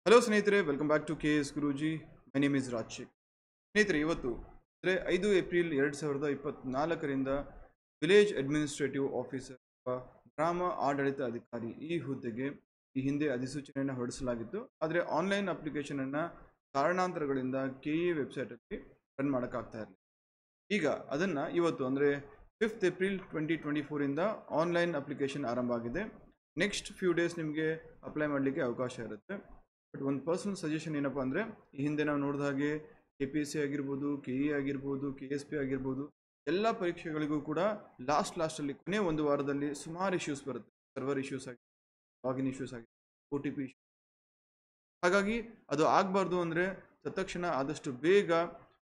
Hello ಸ್ನೇಹಿತರೆ, welcome back to KS Guruji. My name is Rajashekhar. ಸ್ನೇಹಿತರೆ, ಇವತ್ತು ಅಂದರೆ 5 ಏಪ್ರಿಲ್ 2024ರಿಂದ ವಿಲೇಜ್ ಅಡ್ಮಿನಿಸ್ಟ್ರೇಟಿವ್ ಆಫೀಸರ್ ಅಥವಾ ಗ್ರಾಮ ಆಡಳಿತ ಅಧಿಕಾರಿ ಈ ಹುದ್ದೆಗೆ ಈ ಹಿಂದೆ ಅಧಿಸೂಚನೆಯನ್ನು ಹೊರಡಿಸಲಾಗಿತ್ತು. ಆದರೆ ಆನ್ಲೈನ್ ಅಪ್ಲಿಕೇಶನನ್ನು ಕಾರಣಾಂತರಗಳಿಂದ KE ವೆಬ್ಸೈಟಲ್ಲಿ ರನ್ ಮಾಡೋಕ್ಕಾಗ್ತಾ ಇರಲಿಲ್ಲ. ಈಗ ಅದನ್ನು ಇವತ್ತು ಅಂದರೆ 5th ಏಪ್ರಿಲ್ 2024ಇಂದ ಆನ್ಲೈನ್ ಅಪ್ಲಿಕೇಶನ್ ಆರಂಭ ಆಗಿದೆ. ನೆಕ್ಸ್ಟ್ ಫ್ಯೂ ಡೇಸ್ ನಿಮಗೆ ಅಪ್ಲೈ ಮಾಡಲಿಕ್ಕೆ ಅವಕಾಶ ಇರುತ್ತೆ. ಬಟ್ ಒಂದು ಪರ್ಸನಲ್ ಸಜೆಷನ್ ಏನಪ್ಪ ಅಂದರೆ, ಈ ಹಿಂದೆ ನಾವು ನೋಡಿದ ಹಾಗೆ KPSC ಆಗಿರ್ಬೋದು, KE ಆಗಿರ್ಬೋದು, KSP ಆಗಿರ್ಬೋದು, ಎಲ್ಲ ಪರೀಕ್ಷೆಗಳಿಗೂ ಕೂಡ ಲಾಸ್ಟಲ್ಲಿ ಕೊನೆ ಒಂದು ವಾರದಲ್ಲಿ ಸುಮಾರು ಇಶ್ಯೂಸ್ ಬರುತ್ತೆ. ಸರ್ವರ್ ಇಶ್ಯೂಸ್ ಆಗಿ, ಲಾಗಿನ್ ಇಶ್ಯೂಸ್ ಆಗಿ, OTP ಇಶ್ಯೂಸ್. ಹಾಗಾಗಿ ಅದು ಆಗಬಾರ್ದು ಅಂದರೆ ತತ್ಕ್ಷಣ ಆದಷ್ಟು ಬೇಗ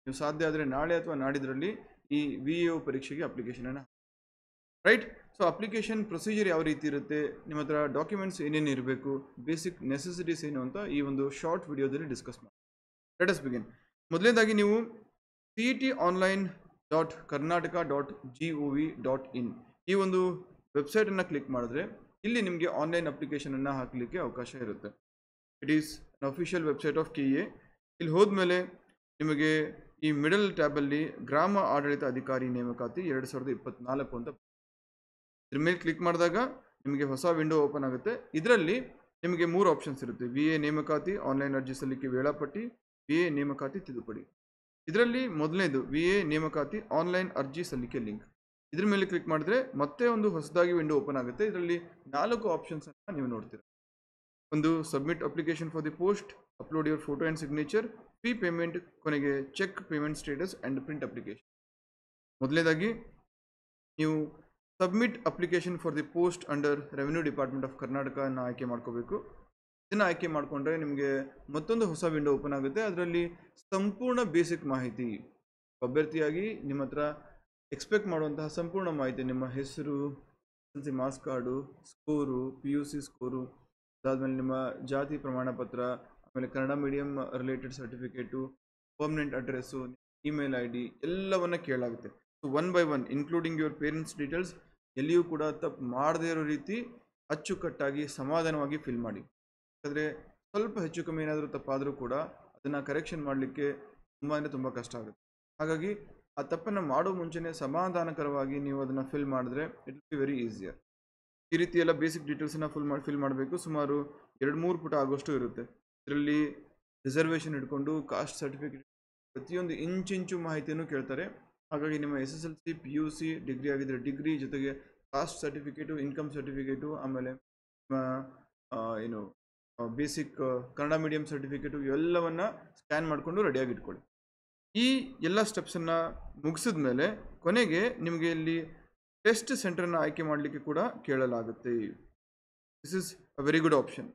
ನೀವು ಸಾಧ್ಯ ಆದರೆ ನಾಳೆ ಅಥವಾ ನಾಡಿದ್ರಲ್ಲಿ ಈ VAO ಪರೀಕ್ಷೆಗೆ ಅಪ್ಲಿಕೇಶನನ್ನು ರೈಟ್. ಸೊ ಅಪ್ಲಿಕೇಶನ್ ಪ್ರೊಸೀಜರ್ ಯಾವ ರೀತಿ ಇರುತ್ತೆ, ನಿಮ್ಮ ಹತ್ರ ಡಾಕ್ಯುಮೆಂಟ್ಸ್ ಏನೇನು ಇರಬೇಕು, ಬೇಸಿಕ್ ನೆಸೆಸಿಟೀಸ್ ಏನು ಅಂತ ಈ ಒಂದು ಶಾರ್ಟ್ ವಿಡಿಯೋದಲ್ಲಿ ಡಿಸ್ಕಸ್ ಮಾಡಿ. Let us begin. ಮೊದಲನೇದಾಗಿ ನೀವು cet.online.karnataka.gov.in ಈ ಒಂದು ವೆಬ್ಸೈಟನ್ನು ಕ್ಲಿಕ್ ಮಾಡಿದ್ರೆ ಇಲ್ಲಿ ನಿಮಗೆ ಆನ್ಲೈನ್ ಅಪ್ಲಿಕೇಶನನ್ನು ಹಾಕಲಿಕ್ಕೆ ಅವಕಾಶ ಇರುತ್ತೆ. It is an official website of KA. ಇಲ್ಲಿ ಹೋದ್ಮೇಲೆ ನಿಮಗೆ ಈ ಮಿಡಲ್ ಟ್ಯಾಬಲ್ಲಿ ಗ್ರಾಮ ಆಡಳಿತ ಅಧಿಕಾರಿ ನೇಮಕಾತಿ 2024 ಅಂತ ಇದ್ರ ಮೇಲೆ ಕ್ಲಿಕ್ ಮಾಡಿದಾಗ ನಿಮಗೆ ಹೊಸ ವಿಂಡೋ ಓಪನ್ ಆಗುತ್ತೆ. ಇದರಲ್ಲಿ ನಿಮಗೆ 3 ಆಪ್ಷನ್ಸ್ ಇರುತ್ತೆ: VA ನೇಮಕಾತಿ, ಆನ್ಲೈನ್ ಅರ್ಜಿ ಸಲ್ಲಿಕೆ ವೇಳಾಪಟ್ಟಿ, VA ನೇಮಕಾತಿ ತಿದ್ದುಪಡಿ. ಇದರಲ್ಲಿ ಮೊದಲನೇದು VA ನೇಮಕಾತಿ ಆನ್ಲೈನ್ ಅರ್ಜಿ ಸಲ್ಲಿಕೆ ಲಿಂಕ್. ಇದ್ರ ಮೇಲೆ ಕ್ಲಿಕ್ ಮಾಡಿದ್ರೆ ಮತ್ತೆ ಒಂದು ಹೊಸದಾಗಿ ವಿಂಡೋ ಓಪನ್ ಆಗುತ್ತೆ. ಇದರಲ್ಲಿ 4 ಆಪ್ಷನ್ಸ್ ಅನ್ನು ನೀವು ನೋಡ್ತೀರಾ. ಒಂದು submit application for the post, upload your photo and signature, fee payment, ಕೊನೆಗೆ check payment status and print application. ಮೊದಲನೇದಾಗಿ ನೀವು submit application for the post under revenue department of ಕರ್ನಾಟಕನ ಆಯ್ಕೆ ಮಾಡ್ಕೋಬೇಕು. ಇದನ್ನು ಆಯ್ಕೆ ಮಾಡಿಕೊಂಡ್ರೆ ನಿಮಗೆ ಮತ್ತೊಂದು ಹೊಸ ವಿಂಡೋ ಓಪನ್ ಆಗುತ್ತೆ. ಅದರಲ್ಲಿ ಸಂಪೂರ್ಣ ಬೇಸಿಕ್ ಮಾಹಿತಿ, ಅಭ್ಯರ್ಥಿಯಾಗಿ ನಿಮ್ಮ ಹತ್ರ ಎಕ್ಸ್ಪೆಕ್ಟ್ ಮಾಡುವಂತಹ ಸಂಪೂರ್ಣ ಮಾಹಿತಿ, ನಿಮ್ಮ ಹೆಸರು, SSLC marks card, score, PUC score, ಅದಾದಮೇಲೆ ನಿಮ್ಮ ಜಾತಿ ಪ್ರಮಾಣ ಪತ್ರ, ಆಮೇಲೆ Kannada medium related certificate, permanent address, email ID ಎಲ್ಲವನ್ನ ಕೇಳಾಗುತ್ತೆ. So 1 by 1 including your parents details ಎಲ್ಲಿಯೂ ಕೂಡ ತಪ್ಪು ಮಾಡದೇ ಇರೋ ರೀತಿ ಅಚ್ಚುಕಟ್ಟಾಗಿ ಸಮಾಧಾನವಾಗಿ ಫಿಲ್ ಮಾಡಿ. ಯಾಕಂದರೆ ಸ್ವಲ್ಪ ಹೆಚ್ಚು ಕಮ್ಮಿ ಏನಾದರೂ ತಪ್ಪಾದರೂ ಕೂಡ ಅದನ್ನು ಕರೆಕ್ಷನ್ ಮಾಡಲಿಕ್ಕೆ ತುಂಬ ಕಷ್ಟ ಆಗುತ್ತೆ. ಹಾಗಾಗಿ ಆ ತಪ್ಪನ್ನು ಮಾಡೋ ಮುಂಚೆನೇ ಸಮಾಧಾನಕರವಾಗಿ ನೀವು ಅದನ್ನು ಫಿಲ್ ಮಾಡಿದ್ರೆ it will be very easier. ಈ ರೀತಿ ಎಲ್ಲ ಬೇಸಿಕ್ ಡೀಟೇಲ್ಸನ್ನು ಫಿಲ್ ಮಾಡಬೇಕು. ಸುಮಾರು 2-3 ಪುಟ ಆಗೋಷ್ಟು ಇರುತ್ತೆ. ಇದರಲ್ಲಿ ರಿಸರ್ವೇಷನ್ ಹಿಡ್ಕೊಂಡು ಕಾಸ್ಟ್ ಸರ್ಟಿಫಿಕೇಟ್ ಪ್ರತಿಯೊಂದು ಇಂಚಿಂಚು ಮಾಹಿತಿಯನ್ನು ಕೇಳ್ತಾರೆ. ಹಾಗಾಗಿ ನಿಮ್ಮ SSLC, PUC, ಡಿಗ್ರಿ ಆಗಿದ್ದರೆ ಡಿಗ್ರಿ, ಜೊತೆಗೆ ಕಾಸ್ಟ್ ಸರ್ಟಿಫಿಕೇಟು, ಇನ್ಕಮ್ ಸರ್ಟಿಫಿಕೇಟು, ಆಮೇಲೆ ಏನು ಬೇಸಿಕ್ ಕನ್ನಡ ಮೀಡಿಯಂ ಸರ್ಟಿಫಿಕೇಟು ಇವೆಲ್ಲವನ್ನು ಸ್ಕ್ಯಾನ್ ಮಾಡಿಕೊಂಡು ರೆಡಿಯಾಗಿ ಇಟ್ಕೊಳ್ಳಿ. ಈ ಎಲ್ಲ ಸ್ಟೆಪ್ಸನ್ನು ಮುಗಿಸಿದ ಮೇಲೆ ಕೊನೆಗೆ ನಿಮಗೆ ಇಲ್ಲಿ ಟೆಸ್ಟ್ ಸೆಂಟರನ್ನು ಆಯ್ಕೆ ಮಾಡಲಿಕ್ಕೆ ಕೂಡ ಕೇಳಲಾಗುತ್ತೆ. This is a very good option.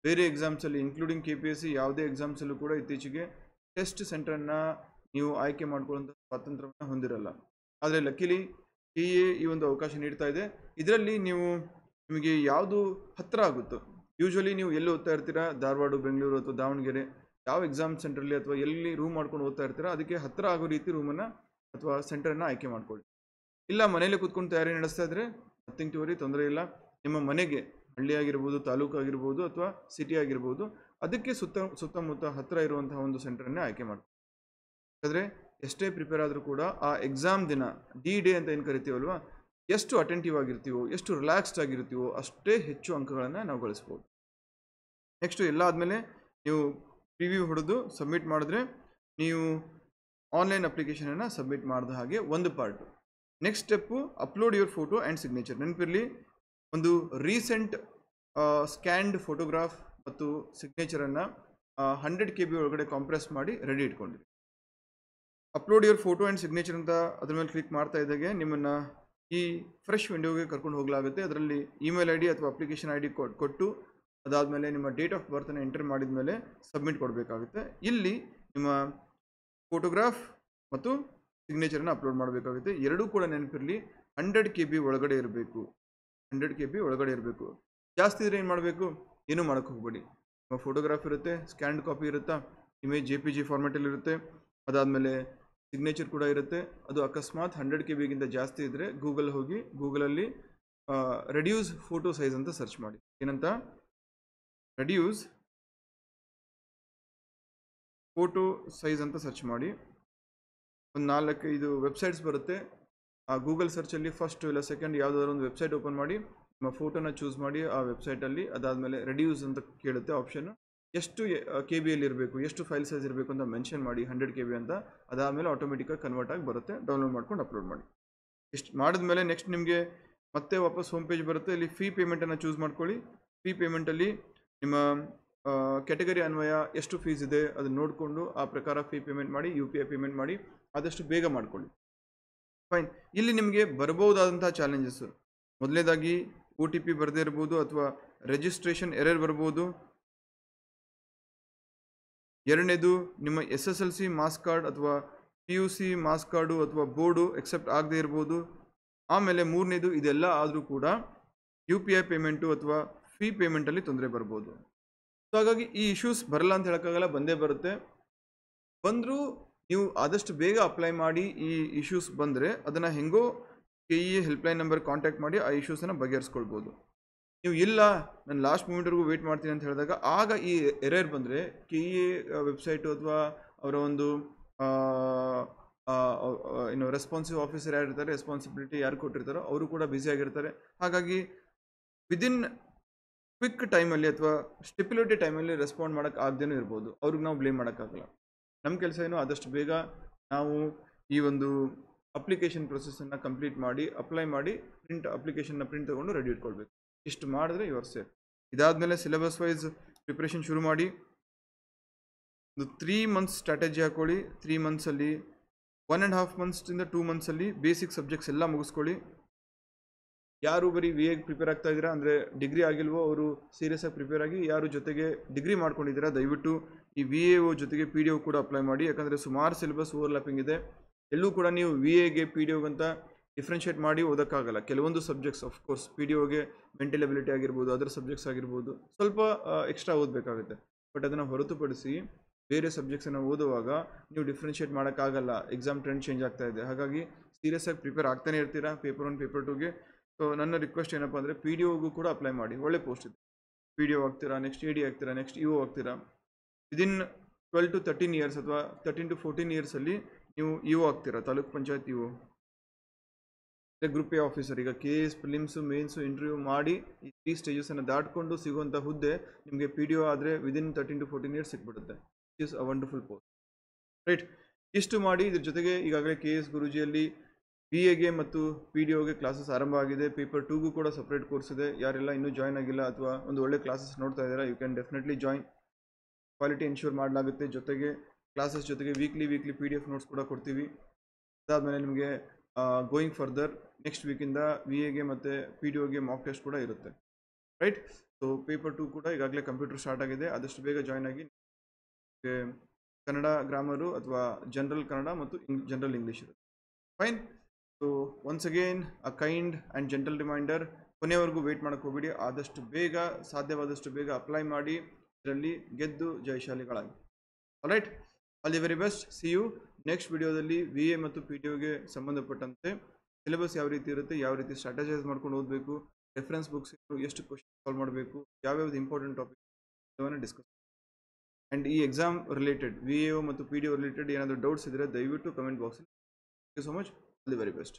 ಬೇರೆ ಎಕ್ಸಾಮ್ಸಲ್ಲಿ ಇನ್ಕ್ಲೂಡಿಂಗ್ KPSC ಯಾವುದೇ ಎಕ್ಸಾಮ್ಸಲ್ಲೂ ಕೂಡ ಇತ್ತೀಚೆಗೆ ಟೆಸ್ಟ್ ಸೆಂಟರನ್ನು ನೀವು ಆಯ್ಕೆ ಮಾಡ್ಕೊಳ್ಳುವಂಥ ಸ್ವಾತಂತ್ರ್ಯವನ್ನು ಹೊಂದಿರಲ್ಲ. ಆದರೆ ಲಕ್ಕಿಲಿ KA ಈ ಒಂದು ಅವಕಾಶ ನೀಡ್ತಾ ಇದೆ. ಇದರಲ್ಲಿ ನಿಮಗೆ ಯಾವುದು ಹತ್ತಿರ ಆಗುತ್ತೋ, ಯೂಶ್ವಲಿ ನೀವು ಎಲ್ಲಿ ಓದ್ತಾ ಇರ್ತೀರಾ, ಧಾರವಾಡ, ಬೆಂಗಳೂರು ಅಥವಾ ದಾವಣಗೆರೆ, ಯಾವ ಎಕ್ಸಾಮ್ ಸೆಂಟ್ರಲ್ಲಿ ಅಥವಾ ಎಲ್ಲಿ ರೂಮ್ ಮಾಡ್ಕೊಂಡು ಓದ್ತಾ ಇರ್ತೀರಾ ಅದಕ್ಕೆ ಹತ್ತಿರ ಆಗೋ ರೀತಿ ರೂಮನ್ನು ಅಥವಾ ಸೆಂಟರನ್ನು ಆಯ್ಕೆ ಮಾಡ್ಕೊಳ್ಳಿ. ಇಲ್ಲ ಮನೇಲಿ ಕೂತ್ಕೊಂಡು ತಯಾರಿ ನಡೆಸ್ತಾ ಇದ್ದರೆ ನಥಿಂಗ್ ಟು ವರಿ, ತೊಂದರೆ ಇಲ್ಲ. ನಿಮ್ಮ ಮನೆಗೆ ಹಳ್ಳಿ ಆಗಿರ್ಬೋದು, ತಾಲೂಕು ಆಗಿರ್ಬೋದು ಅಥವಾ ಸಿಟಿ ಆಗಿರ್ಬೋದು, ಅದಕ್ಕೆ ಸುತ್ತಮುತ್ತ ಹತ್ತಿರ ಇರುವಂತಹ ಒಂದು ಸೆಂಟರನ್ನೇ ಆಯ್ಕೆ ಮಾಡಿ. ಯಾಕಂದರೆ ಎಷ್ಟೇ ಪ್ರಿಪೇರ್ ಆದರೂ ಕೂಡ ಆ ಎಕ್ಸಾಮ್ ದಿನ D-Day ಅಂತ ಏನು ಕರಿತೀವಲ್ವ, ಎಷ್ಟು ಅಟೆಂಟಿವ್ ಆಗಿರ್ತೀವೋ, ಎಷ್ಟು ರಿಲ್ಯಾಕ್ಸ್ಡ್ ಆಗಿರ್ತೀವೋ ಅಷ್ಟೇ ಹೆಚ್ಚು ಅಂಕಗಳನ್ನು ನಾವು ಗಳಿಸ್ಬೋದು. ನೆಕ್ಸ್ಟು ಎಲ್ಲ ಆದಮೇಲೆ ನೀವು ಪ್ರಿವ್ಯೂ ಹೊಡೆದು ಸಬ್ಮಿಟ್ ಮಾಡಿದ್ರೆ ನೀವು ಆನ್ಲೈನ್ ಅಪ್ಲಿಕೇಶನನ್ನು ಸಬ್ಮಿಟ್ ಮಾಡಿದ ಹಾಗೆ ಒಂದು part. Next step upload your photo and signature. ನೆನಪಿರಲಿ, ಒಂದು ರೀಸೆಂಟ್ ಸ್ಕ್ಯಾನ್ಡ್ ಫೋಟೋಗ್ರಾಫ್ ಮತ್ತು ಸಿಗ್ನೇಚರನ್ನು 100 KB ಒಳಗಡೆ ಕಾಂಪ್ರೆಸ್ ಮಾಡಿ ರೆಡಿ ಇಟ್ಕೊಂಡಿರಿ. Upload your photo and signature ಅಂತ ಅದ್ರ ಮೇಲೆ ಕ್ಲಿಕ್ ಮಾಡ್ತಾ ಇದ್ದಾಗೆ ನಿಮ್ಮನ್ನು ಈ ಫ್ರೆಶ್ ವಿಂಡೋಗೆ ಕರ್ಕೊಂಡು ಹೋಗಲಾಗುತ್ತೆ. ಅದರಲ್ಲಿ ಇಮೇಲ್ ID ಅಥವಾ ಅಪ್ಲಿಕೇಶನ್ ID ಕೊಟ್ಟು ಅದಾದಮೇಲೆ ನಿಮ್ಮ ಡೇಟ್ ಆಫ್ ಬರ್ತನ್ನು ಎಂಟರ್ ಮಾಡಿದ ಮೇಲೆ ಸಬ್ಮಿಟ್ ಕೊಡಬೇಕಾಗುತ್ತೆ. ಇಲ್ಲಿ ನಿಮ್ಮ ಫೋಟೋಗ್ರಾಫ್ ಮತ್ತು ಸಿಗ್ನೇಚರನ್ನು ಅಪ್ಲೋಡ್ ಮಾಡಬೇಕಾಗುತ್ತೆ. ಎರಡೂ ಕೂಡ ನೆನಪಿರಲಿ 100 KB ಒಳಗಡೆ ಇರಬೇಕು. 100 KB ಒಳಗಡೆ ಇರಬೇಕು. ಜಾಸ್ತಿ ಇದ್ರೆ ಏನು ಮಾಡಬೇಕು, ಏನೂ ಮಾಡೋಕ್ಕೆ ಹೋಗಬೇಡಿ. ನಿಮ್ಮ ಫೋಟೋಗ್ರಾಫ್ ಇರುತ್ತೆ, ಸ್ಕ್ಯಾನ್ಡ್ ಕಾಪಿ ಇರುತ್ತಾ, ಇಮೇಜ್ JPG ಫಾರ್ಮೆಟಲ್ಲಿ ಇರುತ್ತೆ, ಅದಾದಮೇಲೆ ಸಿಗ್ನೇಚರ್ ಕೂಡ ಇರುತ್ತೆ. ಅದು ಅಕಸ್ಮಾತ್ 100 KBಗಿಂತ ಜಾಸ್ತಿ ಇದ್ದರೆ ಗೂಗಲಲ್ಲಿ ರೆಡ್ಯೂಸ್ ಫೋಟೋ ಸೈಜ್ ಅಂತ ಸರ್ಚ್ ಮಾಡಿ. ಏನಂತ? ರೆಡ್ಯೂಸ್ ಫೋಟೋ ಸೈಜ್ ಅಂತ ಸರ್ಚ್ ಮಾಡಿ. ಒಂದು 4-5 ವೆಬ್ಸೈಟ್ಸ್ ಬರುತ್ತೆ. ಆ ಗೂಗಲ್ ಸರ್ಚಲ್ಲಿ ಫಸ್ಟ್ ಇಲ್ಲ ಸೆಕೆಂಡ್ ಯಾವುದಾದ್ರು ಒಂದು ವೆಬ್ಸೈಟ್ ಓಪನ್ ಮಾಡಿ, ನಿಮ್ಮ ಫೋಟೋನ ಚೂಸ್ ಮಾಡಿ ಆ ವೆಬ್ಸೈಟಲ್ಲಿ. ಅದಾದಮೇಲೆ ರೆಡ್ಯೂಸ್ ಅಂತ ಕೇಳುತ್ತೆ ಆಪ್ಷನ್. ಎಷ್ಟು KB ಇರಬೇಕು, ಎಷ್ಟು ಫೈಲ್ ಸೈಜ್ ಇರಬೇಕು ಅಂತ ಮೆನ್ಷನ್ ಮಾಡಿ, 100 KB ಅಂತ. ಅದಾದಮೇಲೆ ಆಟೋಮೆಟಿಕ್ಕಾಗಿ ಕನ್ವರ್ಟ್ ಆಗಿ ಬರುತ್ತೆ. ಡೌನ್ಲೋಡ್ ಮಾಡ್ಕೊಂಡು ಅಪ್ಲೋಡ್ ಮಾಡಿ. ಇಷ್ಟು ಮಾಡಿದ್ಮೇಲೆ ನೆಕ್ಸ್ಟ್ ನಿಮಗೆ ಮತ್ತೆ ವಾಪಸ್ ಹೋಮ್ ಪೇಜ್ ಬರುತ್ತೆ. ಇಲ್ಲಿ ಫೀ ಪೇಮೆಂಟನ್ನು ಚೂಸ್ ಮಾಡ್ಕೊಳ್ಳಿ. ಫೀ ಪೇಮೆಂಟಲ್ಲಿ ನಿಮ್ಮ ಕ್ಯಾಟಗರಿ ಅನ್ವಯ ಎಷ್ಟು ಫೀಸ್ ಇದೆ ಅದನ್ನು ನೋಡಿಕೊಂಡು ಆ ಪ್ರಕಾರ ಫೀ ಪೇಮೆಂಟ್ ಮಾಡಿ, UPI ಪೇಮೆಂಟ್ ಮಾಡಿ, ಆದಷ್ಟು ಬೇಗ ಮಾಡ್ಕೊಳ್ಳಿ. ಫೈನ್. ಇಲ್ಲಿ ನಿಮಗೆ ಬರಬಹುದಾದಂಥ ಚಾಲೆಂಜಸ್, ಮೊದಲನೇದಾಗಿ OTP ಬರದೇ ಇರ್ಬೋದು ಅಥವಾ ರಿಜಿಸ್ಟ್ರೇಷನ್ ಎರರ್ ಬರ್ಬೋದು. ಎರಡನೇದು ನಿಮ್ಮ SSLC ಮಾಸ್ ಕಾರ್ಡ್ ಅಥವಾ PUC ಮಾಸ್ ಕಾರ್ಡು ಅಥವಾ ಬೋರ್ಡು ಎಕ್ಸೆಪ್ಟ್ ಆಗದೆ ಇರ್ಬೋದು. ಆಮೇಲೆ ಮೂರನೇದು, ಇದೆಲ್ಲ ಆದರೂ ಕೂಡ UPI ಪೇಮೆಂಟು ಅಥವಾ ಫೀ ಪೇಮೆಂಟಲ್ಲಿ ತೊಂದರೆ ಬರ್ಬೋದು. ಸೊ ಹಾಗಾಗಿ ಈ ಇಶ್ಯೂಸ್ ಬರಲ್ಲ ಅಂತ ಹೇಳೋಕ್ಕಾಗಲ್ಲ, ಬಂದೇ ಬರುತ್ತೆ. ಬಂದರೂ ನೀವು ಆದಷ್ಟು ಬೇಗ ಅಪ್ಲೈ ಮಾಡಿ. ಈ ಇಶ್ಯೂಸ್ ಬಂದರೆ ಅದನ್ನು ಹೆಂಗೋ KEA ಹೆಲ್ಪ್ಲೈನ್ ನಂಬರ್ ಕಾಂಟ್ಯಾಕ್ಟ್ ಮಾಡಿ ಆ ಇಶ್ಯೂಸನ್ನು ಬಗೆಹರಿಸ್ಕೊಳ್ಬೋದು. ನೀವು ಇಲ್ಲ ನಾನು ಲಾಸ್ಟ್ ಮೂಮೆಂಟ್ವರೆಗೂ ವೆಯ್ಟ್ ಮಾಡ್ತೀನಿ ಅಂತ ಹೇಳಿದಾಗ ಆಗ ಈ ಎರರ್ ಬಂದರೆ KEA ವೆಬ್ಸೈಟು ಅಥವಾ ಅವರ ಒಂದು ಏನು ರೆಸ್ಪಾನ್ಸಿವ್ ಆಫೀಸರ್ ಯಾರಿರ್ತಾರೆ, ರೆಸ್ಪಾನ್ಸಿಬಿಲಿಟಿ ಯಾರು ಕೊಟ್ಟಿರ್ತಾರೋ ಅವರು ಕೂಡ ಬ್ಯುಸಿಯಾಗಿರ್ತಾರೆ. ಹಾಗಾಗಿ ವಿದಿನ್ ಕ್ವಿಕ್ ಟೈಮಲ್ಲಿ ಅಥವಾ ಸ್ಟಿಪ್ಯುಲೇಟೆಡ್ ಟೈಮಲ್ಲಿ ರೆಸ್ಪಾಂಡ್ ಮಾಡೋಕ್ಕೆ ಆಗದೇನೂ ಇರ್ಬೋದು. ಅವ್ರಿಗೆ ನಾವು ಬ್ಲೇಮ್ ಮಾಡೋಕ್ಕಾಗಲ್ಲ. ನಮ್ಮ ಕೆಲಸ ಏನು, ಆದಷ್ಟು ಬೇಗ ನಾವು ಈ ಒಂದು ಅಪ್ಲಿಕೇಶನ್ ಪ್ರೊಸೆಸನ್ನು ಕಂಪ್ಲೀಟ್ ಮಾಡಿ, ಅಪ್ಲೈ ಮಾಡಿ, ಅಪ್ಲಿಕೇಶನ್ನ ಪ್ರಿಂಟ್ ತೊಗೊಂಡು ರೆಡಿ ಇಟ್ಕೊಳ್ಬೇಕು. ಇಷ್ಟು ಮಾಡಿದ್ರೆ ಯು ಆರ್ ಸೇಫ್. ಇದಾದಮೇಲೆ ಸಿಲೆಬಸ್ ವೈಸ್ ಪ್ರಿಪ್ರೇಷನ್ ಶುರು ಮಾಡಿ. ಒಂದು 3 ಮಂತ್ಸ್ ಸ್ಟ್ರಾಟಜಿ ಹಾಕ್ಕೊಳ್ಳಿ. 3 ಮಂತ್ಸಲ್ಲಿ 1.5 ಮಂತ್ಸಿಂದ 2 ಮಂತ್ಸಲ್ಲಿ ಬೇಸಿಕ್ ಸಬ್ಜೆಕ್ಟ್ಸ್ ಎಲ್ಲ ಮುಗಿಸ್ಕೊಳ್ಳಿ. ಯಾರು ಬರೀ VA ಪ್ರಿಪೇರ್ ಆಗ್ತಾ ಇದ್ದೀರಾ ಅಂದರೆ ಡಿಗ್ರಿ ಆಗಿಲ್ವೋ ಅವರು ಸೀರಿಯಸ್ ಆಗಿ ಪ್ರಿಪೇರ್ ಆಗಿ. ಯಾರು ಜೊತೆಗೆ ಡಿಗ್ರಿ ಮಾಡ್ಕೊಂಡಿದ್ದೀರಾ ದಯವಿಟ್ಟು ಈ VAO ಜೊತೆಗೆ PDO ಕೂಡ ಅಪ್ಲೈ ಮಾಡಿ. ಯಾಕಂದರೆ ಸುಮಾರು ಸಿಲೆಬಸ್ ಓವರ್ಲ್ಯಾಪಿಂಗ್ ಇದೆ. ಎಲ್ಲೂ ಕೂಡ ನೀವು VAಗೆ PDOಗಂತ ಡಿಫ್ರೆನ್ಷಿಯೇಟ್ ಮಾಡಿ ಓದೋಕ್ಕಾಗಲ್ಲ. ಕೆಲವೊಂದು ಸಬ್ಜೆಕ್ಟ್ಸ್ ಆಫ್ಕೋರ್ಸ್ PDOಗೆ ಮೆಂಟಲ್ ಎಬಿಲಿಟಿ ಆಗಿರ್ಬೋದು, ಅದರ್ ಸಬ್ಜೆಕ್ಟ್ಸ್ ಆಗಿರ್ಬೋದು, ಸ್ವಲ್ಪ ಎಕ್ಸ್ಟ್ರಾ ಓದಬೇಕಾಗುತ್ತೆ. ಬಟ್ ಅದನ್ನು ಹೊರತುಪಡಿಸಿ ಬೇರೆ ಸಬ್ಜೆಕ್ಟ್ಸನ್ನು ಓದುವಾಗ ನೀವು ಡಿಫ್ರೆನ್ಷಿಯೇಟ್ ಮಾಡೋಕ್ಕಾಗಲ್ಲ. ಎಕ್ಸಾಮ್ ಟ್ರೆಂಡ್ ಚೇಂಜ್ ಆಗ್ತಾ ಇದೆ. ಹಾಗಾಗಿ ಸೀರಿಯಸ್ ಆಗಿ ಪ್ರಿಪೇರ್ ಆಗ್ತಾನೆ ಇರ್ತೀರಾ ಪೇಪರ್ 1 ಪೇಪರ್ 2ಗೆ. ಸೊ ನನ್ನ ರಿಕ್ವೆಸ್ಟ್ ಏನಪ್ಪ ಅಂದರೆ PDOಗೂ ಕೂಡ ಅಪ್ಲೈ ಮಾಡಿ. ಒಳ್ಳೆ ಪೋಸ್ಟ್ ಇದೆ. PDO ಆಗ್ತೀರಾ, ನೆಕ್ಸ್ಟ್ AD ಆಗ್ತೀರಾ, ನೆಕ್ಸ್ಟ್ EO ಆಗ್ತೀರಾ. ವಿದಿನ್ 12 to 13 ಇಯರ್ಸ್ ಅಥವಾ 13 to 14 ಇಯರ್ಸಲ್ಲಿ ನೀವು EO ಆಗ್ತೀರಾ, taluk panchayat EO. Group A officer. ಈಗ KS ಪ್ರಿಲಿಮ್ಸು ಮೇನ್ಸು ಇಂಟರ್ವ್ಯೂ ಮಾಡಿ ಈ 3 ಸ್ಟೇಜಸನ್ನು ದಾಟ್ಕೊಂಡು ಸಿಗುವಂಥ ಹುದ್ದೆ ನಿಮಗೆ PDO ಆದರೆ ವಿದಿನ್ 13 to 14 ಇಯರ್ಸ್ ಸಿಕ್ಬಿಡುತ್ತೆ. It is a wonderful post, right. ಇಷ್ಟು ಮಾಡಿ ಇದ್ರ ಜೊತೆಗೆ ಈಗಾಗಲೇ KS ಗುರೂಜಿಯಲ್ಲಿ VAಗೆ ಮತ್ತು PDOಗೆ ಕ್ಲಾಸಸ್ ಆರಂಭ ಆಗಿದೆ. ಪೇಪರ್ 2ಗೂ ಕೂಡ ಸಪ್ರೇಟ್ ಕೋರ್ಸ್ ಇದೆ. ಯಾರೆಲ್ಲ ಇನ್ನೂ ಜಾಯ್ನ್ ಆಗಿಲ್ಲ ಅಥವಾ ಒಂದು ಒಳ್ಳೆ ಕ್ಲಾಸಸ್ ನೋಡ್ತಾ ಇದ್ದೀರಾ, you can definitely join. Quality ensure ಮಾಡಲಾಗುತ್ತೆ. ಜೊತೆಗೆ ಕ್ಲಾಸಸ್ ಜೊತೆಗೆ ವೀಕ್ಲಿ PDF ನೋಟ್ಸ್ ಕೂಡ ಕೊಡ್ತೀವಿ. ಅದಾದಮೇಲೆ ನಿಮಗೆ ಗೋಯಿಂಗ್ ಫರ್ದರ್ ನೆಕ್ಸ್ಟ್ ವೀಕಿಂದ VAಗೆ ಮತ್ತು PDOಗೆ ಮಾಕ್ ಟೆಸ್ಟ್ ಕೂಡ ಇರುತ್ತೆ, ರೈಟ್. ಸೊ ಪೇಪರ್ 2 ಕೂಡ ಈಗಾಗಲೇ ಕಂಪ್ಯೂಟರ್ ಸ್ಟಾರ್ಟ್ ಆಗಿದೆ. ಆದಷ್ಟು ಬೇಗ ಜಾಯ್ನ್ ಆಗಿ. ಕನ್ನಡ ಗ್ರಾಮರು ಅಥವಾ ಜನರಲ್ ಕನ್ನಡ ಮತ್ತು ಜನರಲ್ ಇಂಗ್ಲೀಷ್ ಇರುತ್ತೆ. Fine. So once again a kind and gentle reminder, ಕೊನೆಯವರೆಗೂ ವೆಯ್ಟ್ ಮಾಡೋಕ್ಕೆ ಹೋಗ್ಬೇಡಿ. ಆದಷ್ಟು ಬೇಗ, ಸಾಧ್ಯವಾದಷ್ಟು ಬೇಗ ಅಪ್ಲೈ ಮಾಡಿ. ಇದರಲ್ಲಿ ಗೆದ್ದು ಜಯಶಾಲಿಗಳಾಗಿ. Alright, all the very best. See you next ವಿಡಿಯೋದಲ್ಲಿ. VA ಮತ್ತು PDOಗೆ ಸಂಬಂಧಪಟ್ಟಂತೆ ಸಿಲೆಬಸ್ ಯಾವ ರೀತಿ ಇರುತ್ತೆ, ಯಾವ ರೀತಿ ಸ್ಟ್ರಾಟಜೈಸ್ ಮಾಡ್ಕೊಂಡು ಓದಬೇಕು, ರೆಫರೆನ್ಸ್ ಬುಕ್ಸ್ ಎಷ್ಟು ಕ್ವಶನ್ ಸಾಲ್ವ್ ಮಾಡಬೇಕು, ಯಾವ್ಯಾವ್ದು ಇಂಪಾರ್ಟೆಂಟ್ ಟಾಪಿಕ್ ಅದನ್ನು ಡಿಸ್ಕಸ್. ಆ್ಯಂಡ್ ಈ ಎಕ್ಸಾಮ್ ರಿಲೇಟೆಡ್ VAO ಮತ್ತು PDO ರಿಲೇಟೆಡ್ ಏನಾದರೂ ಡೌಟ್ಸ್ ಇದ್ದರೆ ದಯವಿಟ್ಟು ಕಮೆಂಟ್ ಬಾಕ್ಸಲ್ಲಿ. Thank you so much. All the very best.